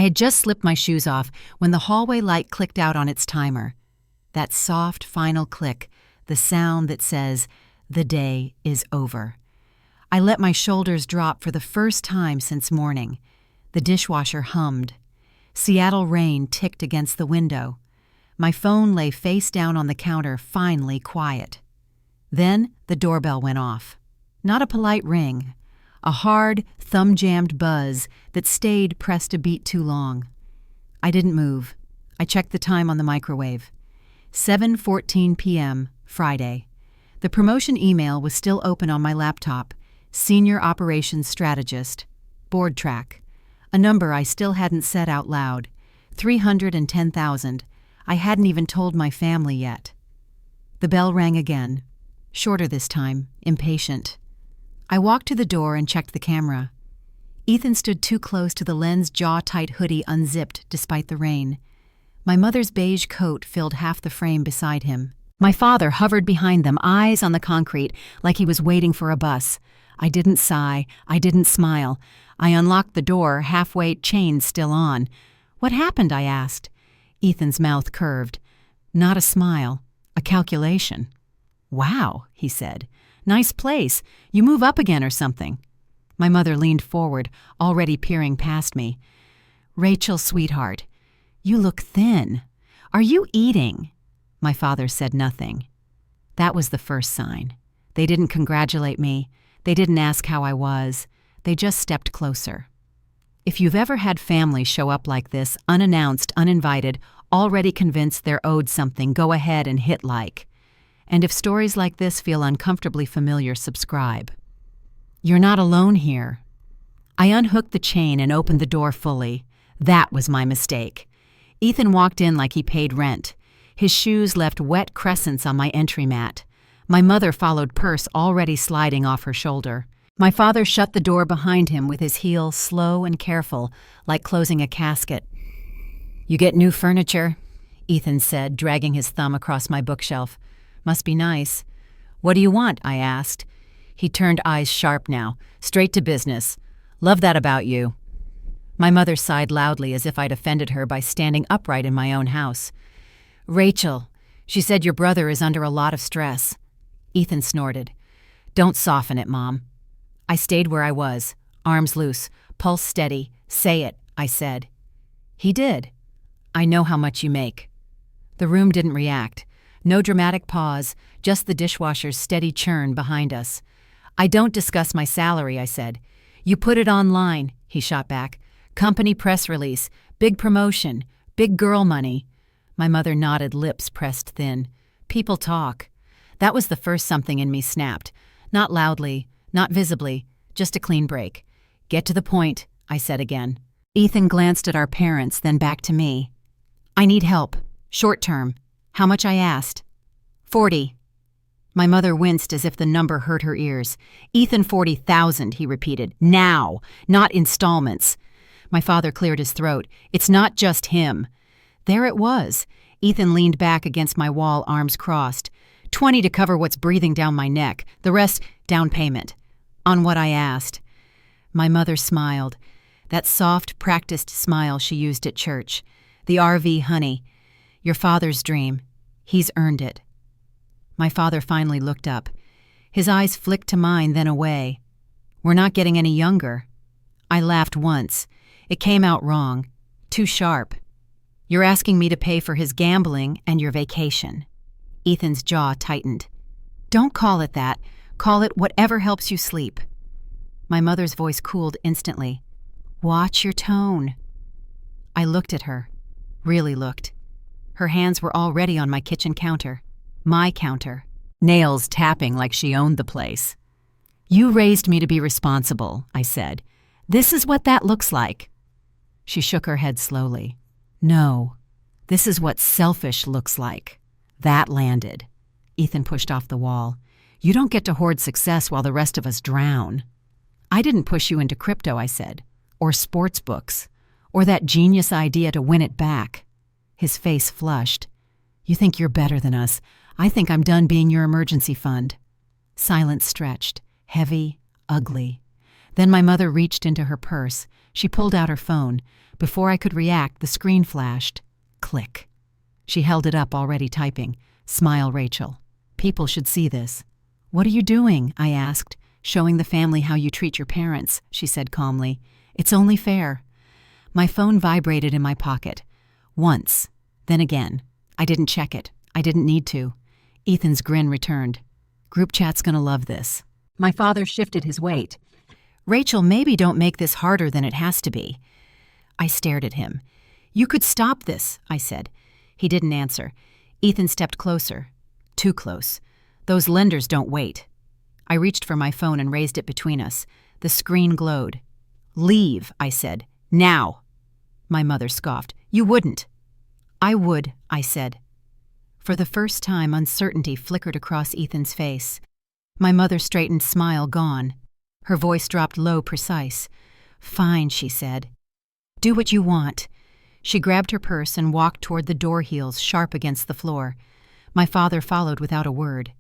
had just slipped my shoes off when the hallway light clicked out on its timer. That soft, final click, the sound that says, "The day is over." I let my shoulders drop for the first time since morning. The dishwasher hummed. Seattle rain ticked against the window. My phone lay face down on the counter, finally quiet. Then the doorbell went off. Not a polite ring. A hard, thumb-jammed buzz that stayed pressed a beat too long. I didn't move. I checked the time on the microwave. 7:14 p.m., Friday. The promotion email was still open on my laptop. Senior Operations Strategist. Board track. A number I still hadn't said out loud. 310,000. I hadn't even told my family yet. The bell rang again. Shorter this time, impatient. I walked to the door and checked the camera. Ethan stood too close to the lens jaw-tight hoodie unzipped despite the rain. My mother's beige coat filled half the frame beside him. My father hovered behind them, eyes on the concrete, like he was waiting for a bus. I didn't sigh. I didn't smile. I unlocked the door, halfway, chain still on. "What happened?" I asked. Ethan's mouth curved. Not a smile, a calculation. "Wow," he said. "Nice place. You move up again or something." My mother leaned forward, already peering past me. "Rachel, sweetheart, you look thin. Are you eating?" My father said nothing. That was the first sign. They didn't congratulate me. They didn't ask how I was. They just stepped closer. If you've ever had family show up like this, unannounced, uninvited, already convinced they're owed something, go ahead and hit like. And if stories like this feel uncomfortably familiar, subscribe. You're not alone here. I unhooked the chain and opened the door fully. That was my mistake. Ethan walked in like he paid rent. His shoes left wet crescents on my entry mat. My mother followed, purse already sliding off her shoulder. My father shut the door behind him with his heel slow and careful, like closing a casket. "You get new furniture?" Ethan said, dragging his thumb across my bookshelf. "Must be nice." "What do you want?" I asked. He turned, eyes sharp now, straight to business. "Love that about you." My mother sighed loudly as if I'd offended her by standing upright in my own house. "Rachel, she said your brother is under a lot of stress." Ethan snorted. "Don't soften it, Mom." I stayed where I was, arms loose, pulse steady. "Say it," I said. He did. "I know how much you make." The room didn't react. No dramatic pause, just the dishwasher's steady churn behind us. "I don't discuss my salary," I said. "You put it online," he shot back. "Company press release, big promotion, big girl money." My mother nodded, lips pressed thin. "People talk." That was the first something in me snapped. Not loudly, not visibly, just a clean break. "Get to the point," I said again. Ethan glanced at our parents, then back to me. "I need help. Short term. How much?" I asked. 40. My mother winced as if the number hurt her ears. "Ethan, 40,000, he repeated. "Now, not installments." My father cleared his throat. "It's not just him." There it was. Ethan leaned back against my wall, arms crossed. 20 to cover what's breathing down my neck. The rest, down payment. On what I asked. My mother smiled. That soft, practiced smile she used at church. The RV honey. "Your father's dream. He's earned it." My father finally looked up. His eyes flicked to mine, then away. "We're not getting any younger." I laughed once. It came out wrong. Too sharp. "You're asking me to pay for his gambling and your vacation." Ethan's jaw tightened. "Don't call it that. Call it whatever helps you sleep." My mother's voice cooled instantly. "Watch your tone." I looked at her. Really looked. Her hands were already on my kitchen counter. My counter. Nails tapping like she owned the place. "You raised me to be responsible," I said. "This is what that looks like." She shook her head slowly. "No, this is what selfish looks like." That landed. Ethan pushed off the wall. "You don't get to hoard success while the rest of us drown." "I didn't push you into crypto," I said. "Or sports books. Or that genius idea to win it back." His face flushed. "You think you're better than us. I think I'm done being your emergency fund." Silence stretched. Heavy, ugly. Then my mother reached into her purse. She pulled out her phone. Before I could react, the screen flashed. Click. She held it up, already typing. Smile, Rachel. People should see this. What are you doing? I asked. Showing the family how you treat your parents, she said calmly. It's only fair. My phone vibrated in my pocket. Once. Then again. I didn't check it. I didn't need to. Ethan's grin returned. Group chat's gonna love this. My father shifted his weight. Rachel, maybe don't make this harder than it has to be. I stared at him. You could stop this, I said. He didn't answer. Ethan stepped closer. Too close. Those lenders don't wait. I reached for my phone and raised it between us. The screen glowed. Leave, I said. Now. My mother scoffed. You wouldn't. I would, I said. For the first time, uncertainty flickered across Ethan's face. My mother's straightened smile gone. Her voice dropped low, precise. Fine, she said. Do what you want. She grabbed her purse and walked toward the door heels, sharp against the floor. My father followed without a word.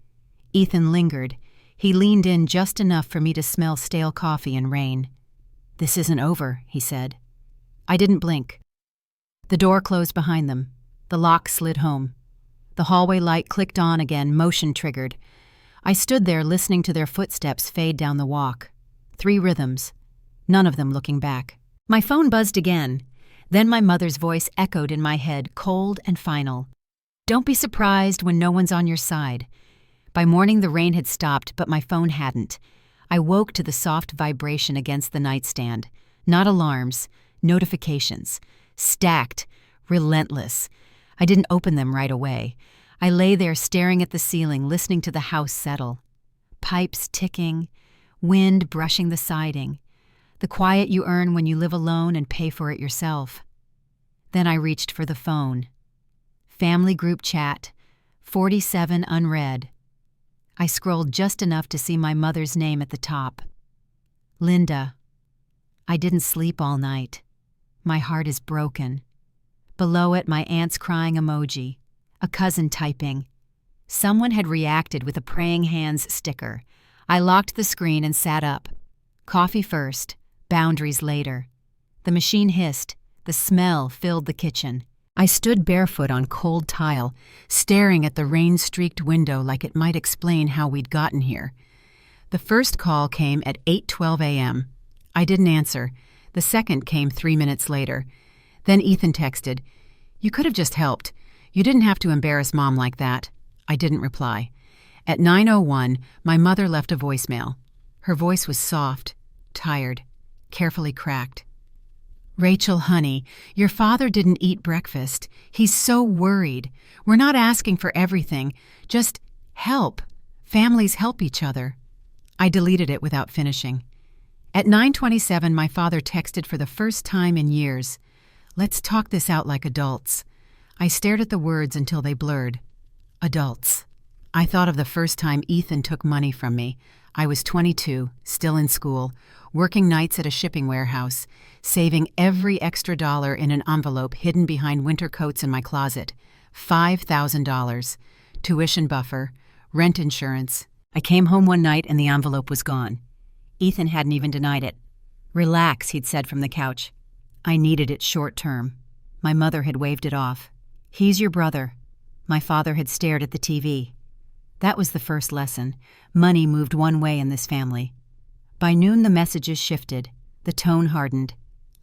Ethan lingered. He leaned in just enough for me to smell stale coffee and rain. This isn't over, he said. I didn't blink. The door closed behind them. The lock slid home. The hallway light clicked on again, motion triggered. I stood there listening to their footsteps fade down the walk. 3 rhythms, none of them looking back. My phone buzzed again. Then my mother's voice echoed in my head, cold and final. Don't be surprised when no one's on your side. By morning the rain had stopped, but my phone hadn't. I woke to the soft vibration against the nightstand. Not alarms, notifications. Stacked, relentless. I didn't open them right away. I lay there staring at the ceiling, listening to the house settle. Pipes ticking, wind brushing the siding. The quiet you earn when you live alone and pay for it yourself. Then I reached for the phone. Family group chat, 47 unread. I scrolled just enough to see my mother's name at the top. Linda. I didn't sleep all night. My heart is broken. Below it, my aunt's crying emoji. A cousin typing. Someone had reacted with a praying hands sticker. I locked the screen and sat up. Coffee first, boundaries later. The machine hissed. The smell filled the kitchen. I stood barefoot on cold tile, staring at the rain-streaked window like it might explain how we'd gotten here. The first call came at 8:12 a.m. I didn't answer. The second came 3 minutes later. Then Ethan texted, You could have just helped. You didn't have to embarrass Mom like that. I didn't reply. At 9:01, my mother left a voicemail. Her voice was soft, tired, carefully cracked. Rachel, honey, your father didn't eat breakfast. He's so worried. We're not asking for everything. Just help. Families help each other. I deleted it without finishing. At 9:27, my father texted for the first time in years. Let's talk this out like adults. I stared at the words until they blurred. Adults. I thought of the first time Ethan took money from me. I was 22, still in school, working nights at a shipping warehouse, saving every extra dollar in an envelope hidden behind winter coats in my closet. $5,000. Tuition buffer, rent insurance. I came home one night and the envelope was gone. Ethan hadn't even denied it. Relax, he'd said from the couch. I needed it short term. My mother had waved it off. He's your brother. My father had stared at the TV. That was the first lesson. Money moved one way in this family. By noon, the messages shifted. The tone hardened.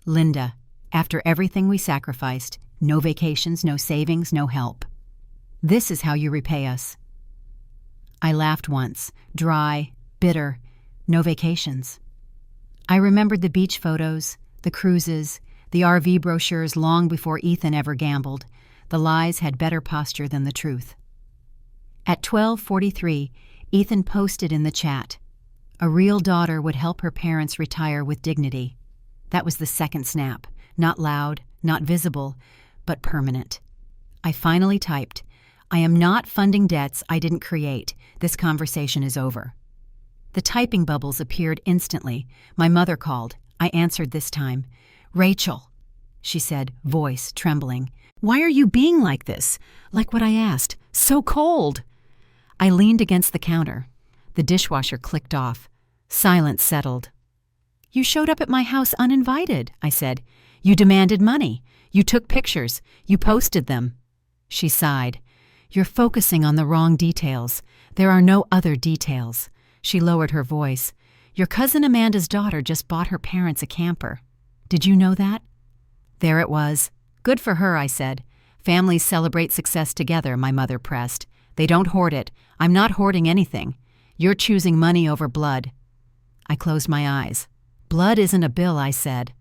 Linda, after everything we sacrificed, no vacations, no savings, no help. This is how you repay us. I laughed once, dry, bitter, no vacations. I remembered the beach photos, the cruises, the RV brochures long before Ethan ever gambled. The lies had better posture than the truth. At 12:43, Ethan posted in the chat. A real daughter would help her parents retire with dignity. That was the second snap. Not loud, not visible, but permanent. I finally typed, I am not funding debts I didn't create. This conversation is over. The typing bubbles appeared instantly. My mother called. I answered this time. Rachel, she said, voice trembling. Why are you being like this? Like what I asked. So cold. I leaned against the counter. The dishwasher clicked off. Silence settled. You showed up at my house uninvited, I said. You demanded money. You took pictures. You posted them. She sighed. You're focusing on the wrong details. There are no other details. She lowered her voice. Your cousin Amanda's daughter just bought her parents a camper. Did you know that? There it was. Good for her, I said. Families celebrate success together, my mother pressed. They don't hoard it. I'm not hoarding anything. You're choosing money over blood. I closed my eyes. Blood isn't a bill, I said.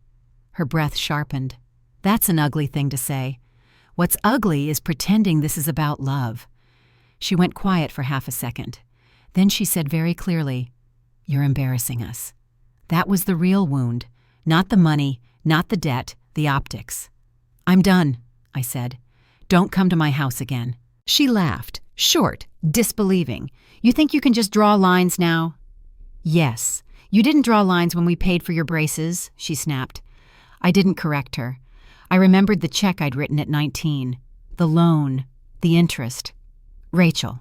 Her breath sharpened. That's an ugly thing to say. What's ugly is pretending this is about love. She went quiet for half a second. Then she said very clearly, You're embarrassing us. That was the real wound. Not the money, not the debt, the optics. I'm done, I said. Don't come to my house again. She laughed, short, disbelieving. You think you can just draw lines now? Yes. You didn't draw lines when we paid for your braces, she snapped. I didn't correct her. I remembered the check I'd written at 19. The loan, the interest. Rachel.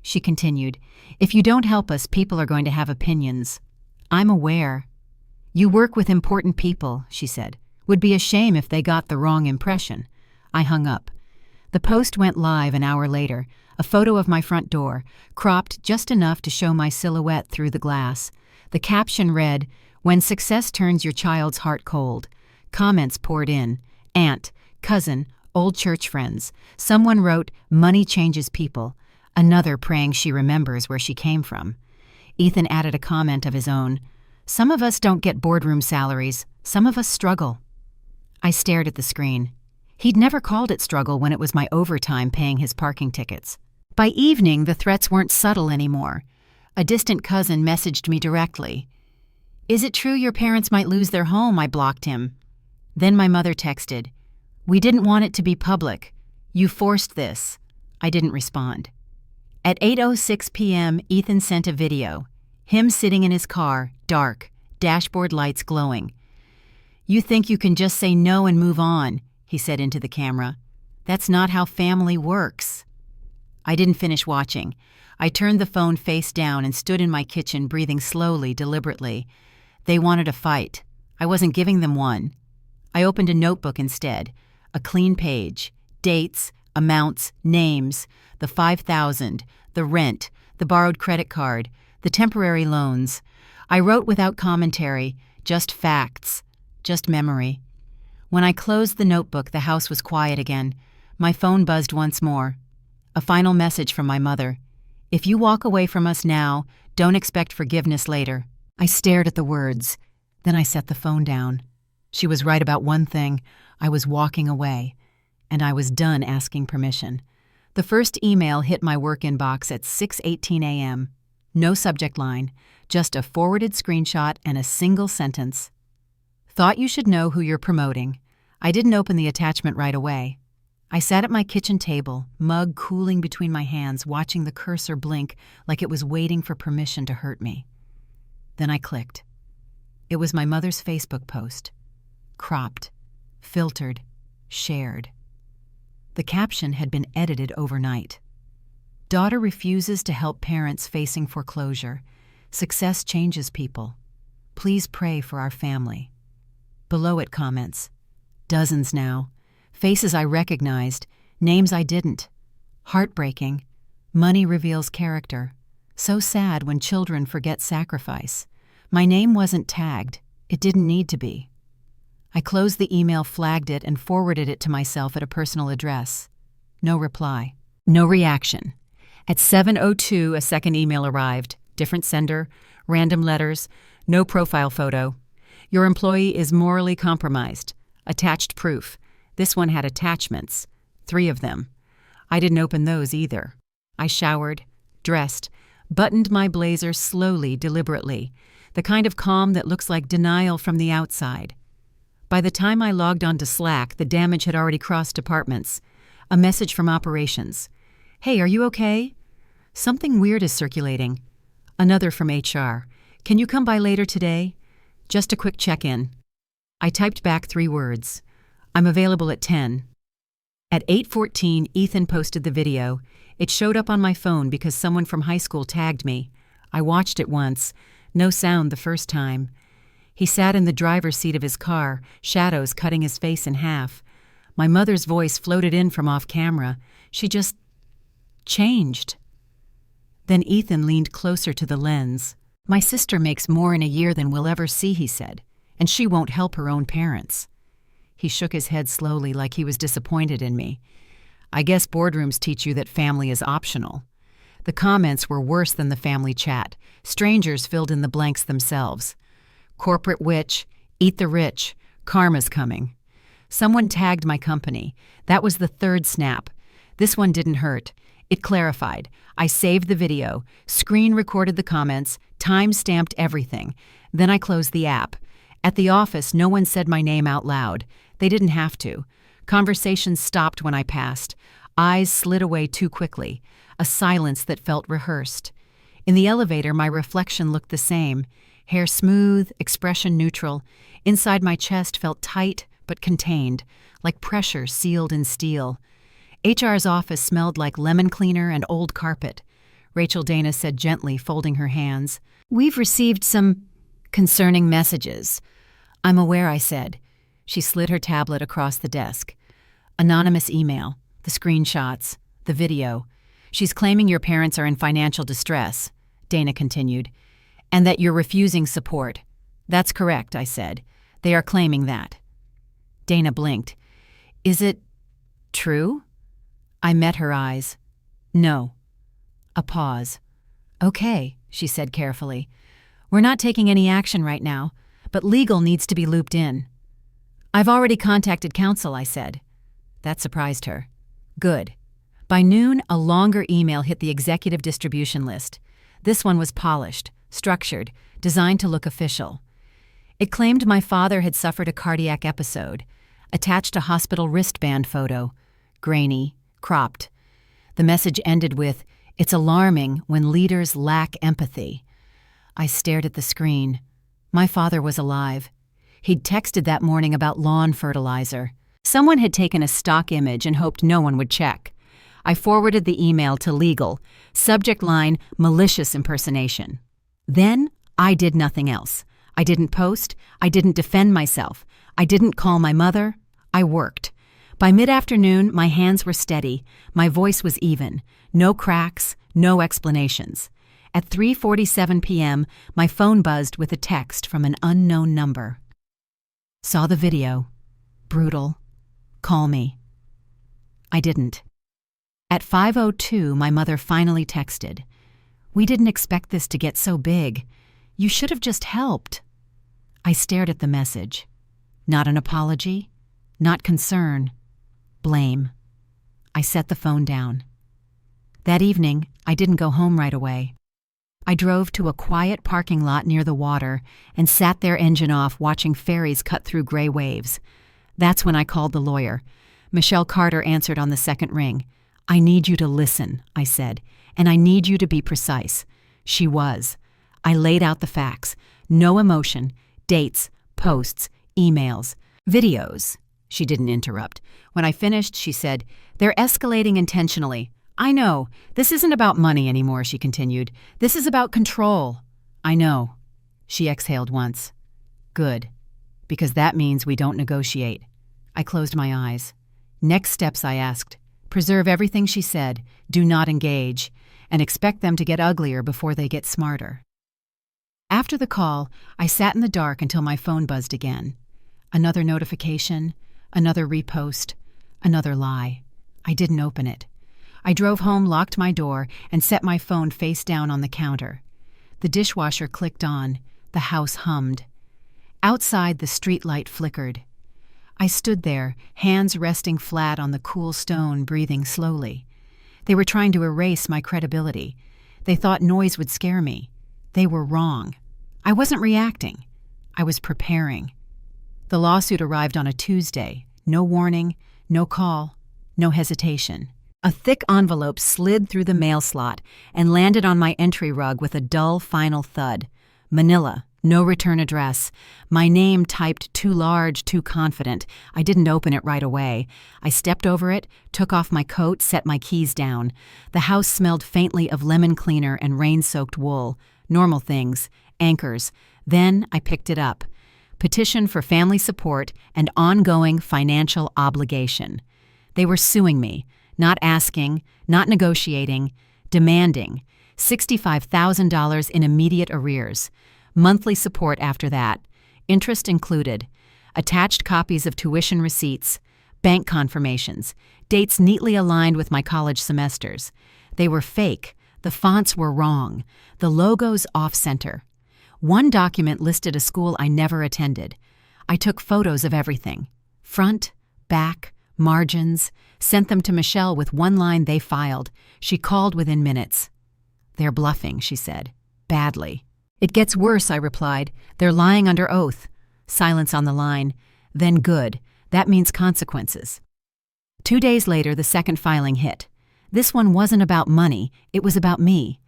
She continued, if you don't help us, people are going to have opinions. I'm aware. You work with important people, she said. Would be a shame if they got the wrong impression. I hung up. The post went live an hour later, a photo of my front door, cropped just enough to show my silhouette through the glass. The caption read, When success turns your child's heart cold. Comments poured in. Aunt, cousin, old church friends. Someone wrote, Money changes people. Another praying she remembers where she came from. Ethan added a comment of his own. Some of us don't get boardroom salaries. Some of us struggle. I stared at the screen. He'd never called it struggle when it was my overtime paying his parking tickets. By evening, the threats weren't subtle anymore. A distant cousin messaged me directly. Is it true your parents might lose their home? I blocked him. Then my mother texted. We didn't want it to be public. You forced this. I didn't respond. At 8:06 p.m., Ethan sent a video. Him sitting in his car, dark, dashboard lights glowing. You think you can just say no and move on, he said into the camera. That's not how family works. I didn't finish watching. I turned the phone face down and stood in my kitchen breathing slowly, deliberately. They wanted a fight. I wasn't giving them one. I opened a notebook instead. A clean page. Dates, amounts, names, the $5,000, the rent, the borrowed credit card, the temporary loans. I wrote without commentary, just facts, just memory. When I closed the notebook, the house was quiet again. My phone buzzed once more. A final message from my mother. If you walk away from us now, don't expect forgiveness later. I stared at the words. Then I set the phone down. She was right about one thing. I was walking away. And I was done asking permission. The first email hit my work inbox at 6:18 a.m. No subject line, just a forwarded screenshot and a single sentence. Thought you should know who you're promoting. I didn't open the attachment right away. I sat at my kitchen table, mug cooling between my hands, watching the cursor blink like it was waiting for permission to hurt me. Then I clicked. It was my mother's Facebook post. Cropped, filtered, shared. The caption had been edited overnight. Daughter refuses to help parents facing foreclosure. Success changes people. Please pray for our family. Below it comments. Dozens now. Faces I recognized, names I didn't. Heartbreaking. Money reveals character. So sad when children forget sacrifice. My name wasn't tagged. It didn't need to be. I closed the email, flagged it, and forwarded it to myself at a personal address. No reply. No reaction. At 7:02, a second email arrived. Different sender, random letters, no profile photo. Your employee is morally compromised. Attached proof. This one had attachments. 3 of them. I didn't open those either. I showered, dressed, buttoned my blazer slowly, deliberately, the kind of calm that looks like denial from the outside. By the time I logged onto Slack, the damage had already crossed departments. A message from operations. Hey, are you okay? Something weird is circulating. Another from HR. Can you come by later today? Just a quick check-in. I typed back 3 words. I'm available at 10. At 8:14, Ethan posted the video. It showed up on my phone because someone from high school tagged me. I watched it once. No sound the first time. He sat in the driver's seat of his car, shadows cutting his face in half. My mother's voice floated in from off camera. She just changed. Then Ethan leaned closer to the lens. "My sister makes more in a year than we'll ever see," he said, "and she won't help her own parents." He shook his head slowly like he was disappointed in me. "I guess boardrooms teach you that family is optional." The comments were worse than the family chat. Strangers filled in the blanks themselves. "Corporate witch, eat the rich, karma's coming." Someone tagged my company. That was the third snap. This one didn't hurt. It clarified. I saved the video, screen recorded the comments, time-stamped everything. Then I closed the app. At the office, no one said my name out loud. They didn't have to. Conversations stopped when I passed. Eyes slid away too quickly. A silence that felt rehearsed. In the elevator, my reflection looked the same. Hair smooth, expression neutral. Inside my chest felt tight but contained, like pressure sealed in steel. HR's office smelled like lemon cleaner and old carpet. Rachel Dana said gently, folding her hands, "We've received some concerning messages." "I'm aware," I said. She slid her tablet across the desk. "Anonymous email, the screenshots, the video. She's claiming your parents are in financial distress," Dana continued, "and that you're refusing support." "That's correct," I said. "They are claiming that." Dana blinked. "Is it true?" I met her eyes. "No." A pause. "Okay," she said carefully. "We're not taking any action right now, but legal needs to be looped in." "I've already contacted counsel," I said. That surprised her. "Good." By noon, a longer email hit the executive distribution list. This one was polished, structured, designed to look official. It claimed my father had suffered a cardiac episode, attached a hospital wristband photo, grainy, cropped. The message ended with, "It's alarming when leaders lack empathy." I stared at the screen. My father was alive. He'd texted that morning about lawn fertilizer. Someone had taken a stock image and hoped no one would check. I forwarded the email to legal, subject line, "malicious impersonation." Then I did nothing else. I didn't post. I didn't defend myself. I didn't call my mother. I worked. By mid-afternoon, my hands were steady. My voice was even. No cracks, no explanations. At 3:47 p.m., my phone buzzed with a text from an unknown number. "Saw the video. Brutal. Call me." I didn't. At 5:02, my mother finally texted. "We didn't expect this to get so big. You should have just helped." I stared at the message. Not an apology, not concern, blame. I set the phone down. That evening, I didn't go home right away. I drove to a quiet parking lot near the water and sat there engine off watching ferries cut through gray waves. That's when I called the lawyer. Michelle Carter answered on the second ring. "I need you to listen," I said, "and I need you to be precise." She was. I laid out the facts. No emotion, dates, posts, emails, videos. She didn't interrupt. When I finished, she said, "They're escalating intentionally. I know. This isn't about money anymore," she continued. "This is about control." "I know." She exhaled once. "Good. Because that means we don't negotiate." I closed my eyes. "Next steps," I asked. "Preserve everything she said. Do not engage. And expect them to get uglier before they get smarter." After the call, I sat in the dark until my phone buzzed again. Another notification, another repost, another lie. I didn't open it. I drove home, locked my door, and set my phone face down on the counter. The dishwasher clicked on. The house hummed. Outside, the streetlight flickered. I stood there, hands resting flat on the cool stone, breathing slowly. They were trying to erase my credibility. They thought noise would scare me. They were wrong. I wasn't reacting. I was preparing. The lawsuit arrived on a Tuesday. No warning, no call, no hesitation. A thick envelope slid through the mail slot and landed on my entry rug with a dull final thud. Manila, no return address. My name typed too large, too confident. I didn't open it right away. I stepped over it, took off my coat, set my keys down. The house smelled faintly of lemon cleaner and rain-soaked wool. Normal things. Anchors. Then I picked it up. petition for family support and ongoing financial obligation. They were suing me, not asking, not negotiating, demanding $65,000 in immediate arrears, monthly support after that, interest included, attached copies of tuition receipts, bank confirmations, dates neatly aligned with my college semesters. They were fake, the fonts were wrong, the logos off-center. One document listed a school I never attended. I took photos of everything, front, back, margins, sent them to Michelle with one line they filed. She called within minutes. "They're bluffing," she said. "Badly." "It gets worse," I replied. "They're lying under oath." Silence on the line. "Then good. That means consequences." 2 days later, the second filing hit. This one wasn't about money, it was about me.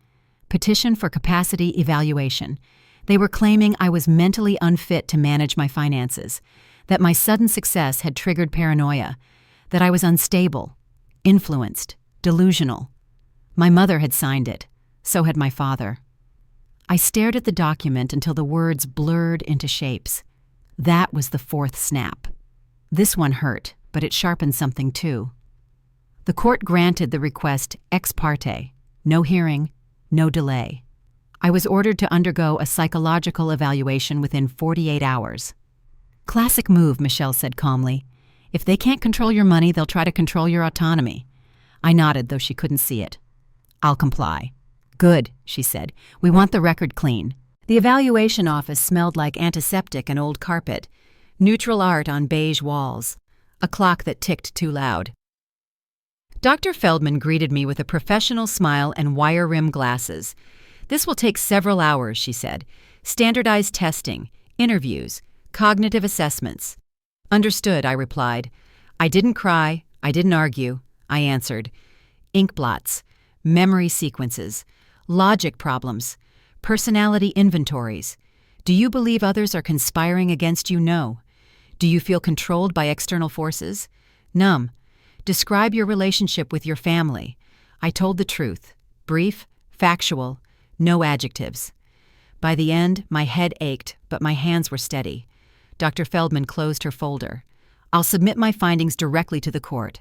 Petition for capacity evaluation. They were claiming I was mentally unfit to manage my finances, that my sudden success had triggered paranoia, that I was unstable, influenced, delusional. My mother had signed it. So had my father. I stared at the document until the words blurred into shapes. That was the fourth snap. This one hurt, but it sharpened something too. The court granted the request ex parte, no hearing, no delay. I was ordered to undergo a psychological evaluation within 48 hours. "Classic move," Michelle said calmly. "If they can't control your money, they'll try to control your autonomy." I nodded, though she couldn't see it. "I'll comply." "Good," she said. "We want the record clean." The evaluation office smelled like antiseptic and old carpet, neutral art on beige walls, a clock that ticked too loud. Dr. Feldman greeted me with a professional smile and wire-rimmed glasses. "This will take several hours," she said. "Standardized testing, interviews, cognitive assessments." "Understood," I replied. I didn't cry, I didn't argue, I answered. Ink blots, memory sequences, logic problems, personality inventories. Do you believe others are conspiring against you? No. Do you feel controlled by external forces? None. Describe your relationship with your family. I told the truth. Brief, factual, no adjectives. By the end, my head ached, but my hands were steady. Dr. Feldman closed her folder. "I'll submit my findings directly to the court."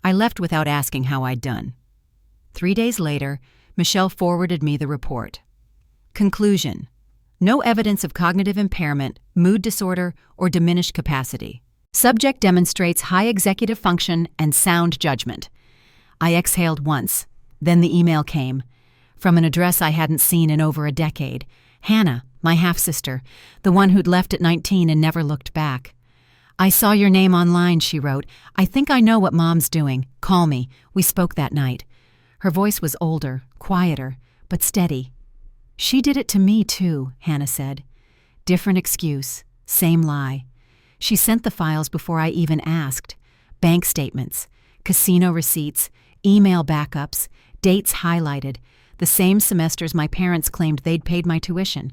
I left without asking how I'd done. 3 days later, Michelle forwarded me the report. Conclusion: no evidence of cognitive impairment, mood disorder, or diminished capacity. Subject demonstrates high executive function and sound judgment. I exhaled once. Then the email came. From an address I hadn't seen in over a decade. Hannah, my half-sister, the one who'd left at 19 and never looked back. "I saw your name online," she wrote. "I think I know what Mom's doing. Call me. We spoke that night." Her voice was older, quieter, but steady. "She did it to me, too," Hannah said. Different excuse, same lie. She sent the files before I even asked. Bank statements, casino receipts, email backups, dates highlighted, the same semesters my parents claimed they'd paid my tuition.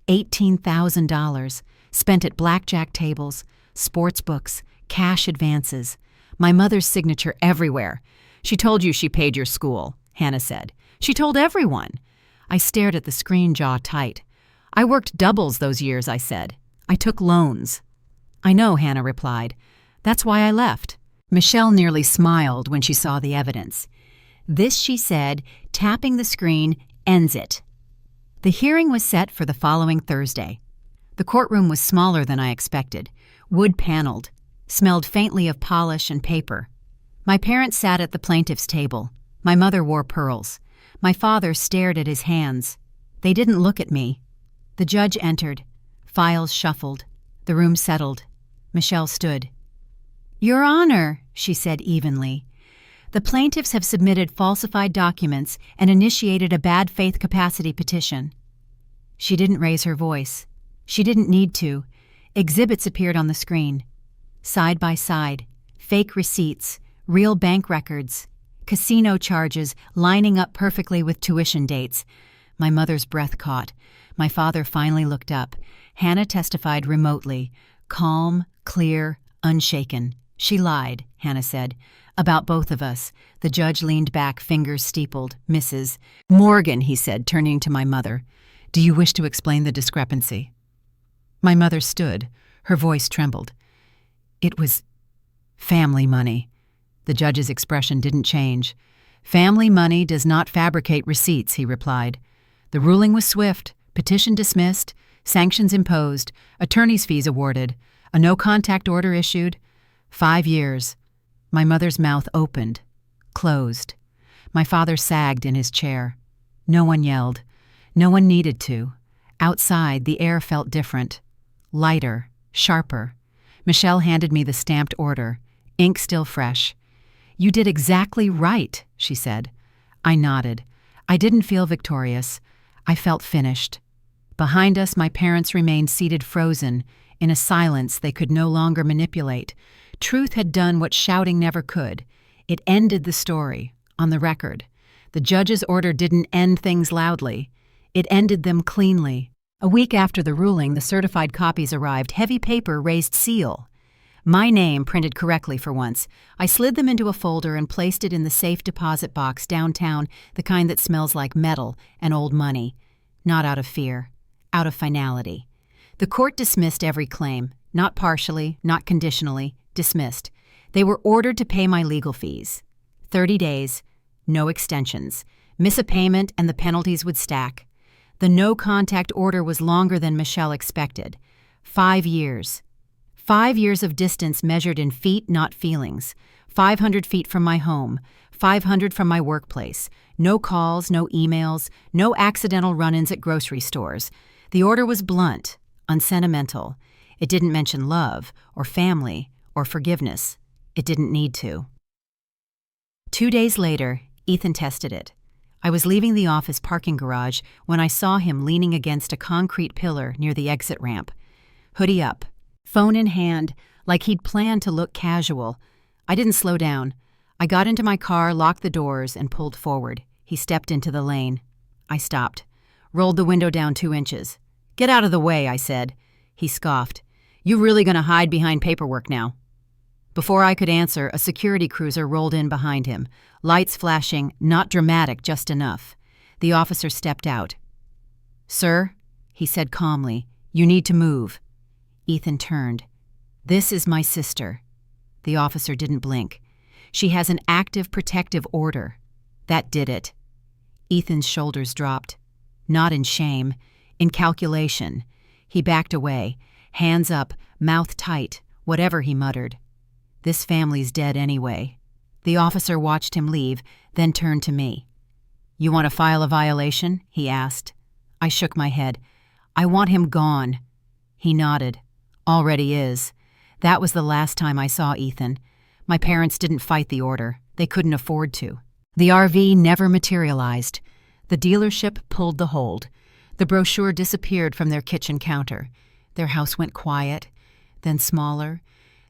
$18,000, spent at blackjack tables, sports books, cash advances. My mother's signature everywhere. "She told you she paid your school," Hannah said. "She told everyone." I stared at the screen, jaw tight. "I worked doubles those years," I said. "I took loans." "I know," Hannah replied. "That's why I left." Michelle nearly smiled when she saw the evidence. "This," she said, tapping the screen, "ends it." The hearing was set for the following Thursday. The courtroom was smaller than I expected, wood-paneled, smelled faintly of polish and paper. My parents sat at the plaintiff's table. My mother wore pearls. My father stared at his hands. They didn't look at me. The judge entered. Files shuffled. The room settled. Michelle stood. "Your Honor," she said evenly, "the plaintiffs have submitted falsified documents and initiated a bad faith capacity petition." She didn't raise her voice. She didn't need to. Exhibits appeared on the screen. Side by side, fake receipts, real bank records, casino charges lining up perfectly with tuition dates. My mother's breath caught. My father finally looked up. Hannah testified remotely, calm, clear, unshaken. "She lied," Hannah said. "About both of us." The judge leaned back, fingers steepled. "Mrs. Morgan," he said, turning to my mother, "do you wish to explain the discrepancy?" My mother stood, Her voice trembled. It was family money. The judge's expression didn't change. Family money does not fabricate receipts, he replied. The ruling was swift, petition dismissed, sanctions imposed, attorney's fees awarded, a no-contact order issued. 5 years. My mother's mouth opened, closed. My father sagged in his chair. No one yelled. No one needed to. Outside, the air felt different. Lighter, sharper. Michelle handed me the stamped order, ink still fresh. You did exactly right, she said. I nodded. I didn't feel victorious. I felt finished. Behind us, my parents remained seated frozen, in a silence they could no longer manipulate. Truth had done what shouting never could. It ended the story, on the record. The judge's order didn't end things loudly. It ended them cleanly. A week after the ruling, the certified copies arrived, heavy paper raised seal. My name printed correctly for once. I slid them into a folder and placed it in the safe deposit box downtown, the kind that smells like metal and old money. Not out of fear, out of finality. The court dismissed every claim, not partially, not conditionally, dismissed. They were ordered to pay my legal fees. 30 days, no extensions. Miss a payment and the penalties would stack. The no-contact order was longer than Michelle expected. 5 years. 5 years of distance measured in feet, not feelings. 500 feet from my home, 500 from my workplace. No calls, no emails, no accidental run-ins at grocery stores. The order was blunt, unsentimental. It didn't mention love, or family, or forgiveness. It didn't need to. 2 days later, Ethan tested it. I was leaving the office parking garage when I saw him leaning against a concrete pillar near the exit ramp. Hoodie up, phone in hand, like he'd planned to look casual. I didn't slow down. I got into my car, locked the doors, and pulled forward. He stepped into the lane. I stopped, rolled the window down 2 inches. Get out of the way, I said. He scoffed. You really gonna hide behind paperwork now? Before I could answer, a security cruiser rolled in behind him, lights flashing, not dramatic, just enough. The officer stepped out. Sir, he said calmly, you need to move. Ethan turned. This is my sister. The officer didn't blink. She has an active protective order. That did it. Ethan's shoulders dropped. Not in shame, in calculation. He backed away, hands up, mouth tight, whatever he muttered. This family's dead anyway. The officer watched him leave, then turned to me. You want to file a violation? He asked. I shook my head. I want him gone. He nodded. Already is. That was the last time I saw Ethan. My parents didn't fight the order. They couldn't afford to. The RV never materialized. The dealership pulled the hold. The brochure disappeared from their kitchen counter. Their house went quiet, then smaller.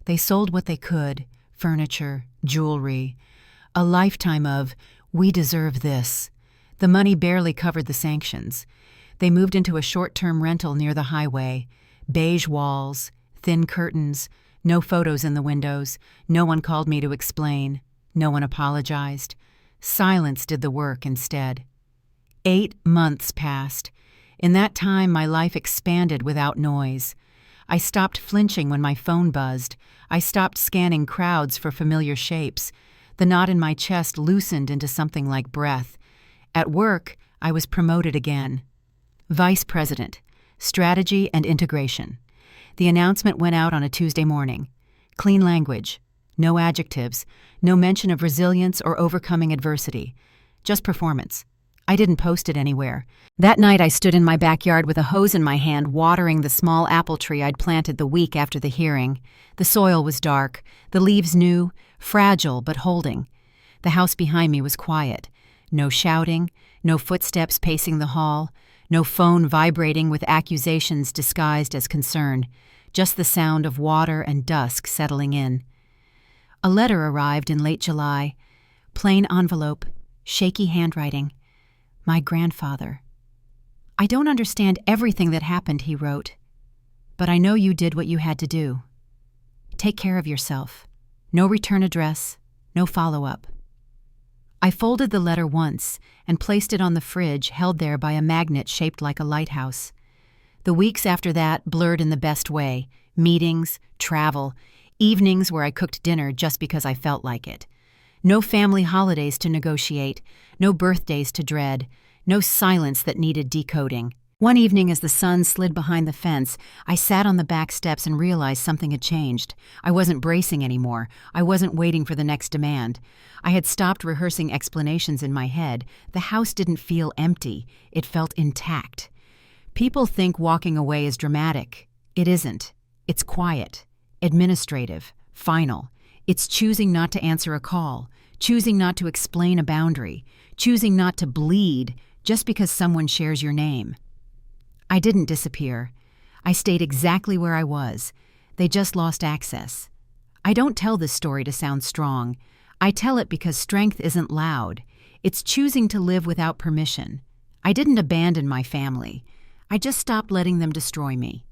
They sold what they could, furniture, jewelry. A lifetime of, we deserve this. The money barely covered the sanctions. They moved into a short-term rental near the highway. Beige walls, thin curtains, no photos in the windows. No one called me to explain. No one apologized. Silence did the work instead. 8 months passed. In that time, my life expanded without noise. I stopped flinching when my phone buzzed. I stopped scanning crowds for familiar shapes. The knot in my chest loosened into something like breath. At work, I was promoted again. Vice President, Strategy and Integration. The announcement went out on a Tuesday morning. Clean language. No adjectives. No mention of resilience or overcoming adversity. Just performance. I didn't post it anywhere. That night I stood in my backyard with a hose in my hand watering the small apple tree I'd planted the week after the hearing. The soil was dark, the leaves new, fragile but holding. The house behind me was quiet. No shouting, no footsteps pacing the hall, no phone vibrating with accusations disguised as concern, just the sound of water and dusk settling in. A letter arrived in late July. Plain envelope, shaky handwriting. My grandfather. I don't understand everything that happened, he wrote, but I know you did what you had to do. Take care of yourself. No return address, no follow-up. I folded the letter once and placed it on the fridge, held there by a magnet shaped like a lighthouse. The weeks after that blurred in the best way, meetings, travel, evenings where I cooked dinner just because I felt like it. No family holidays to negotiate, no birthdays to dread, no silence that needed decoding. One evening as the sun slid behind the fence, I sat on the back steps and realized something had changed. I wasn't bracing anymore. I wasn't waiting for the next demand. I had stopped rehearsing explanations in my head. The house didn't feel empty. It felt intact. People think walking away is dramatic. It isn't. It's quiet, administrative, final. It's choosing not to answer a call, choosing not to explain a boundary, choosing not to bleed just because someone shares your name. I didn't disappear. I stayed exactly where I was. They just lost access. I don't tell this story to sound strong. I tell it because strength isn't loud. It's choosing to live without permission. I didn't abandon my family. I just stopped letting them destroy me.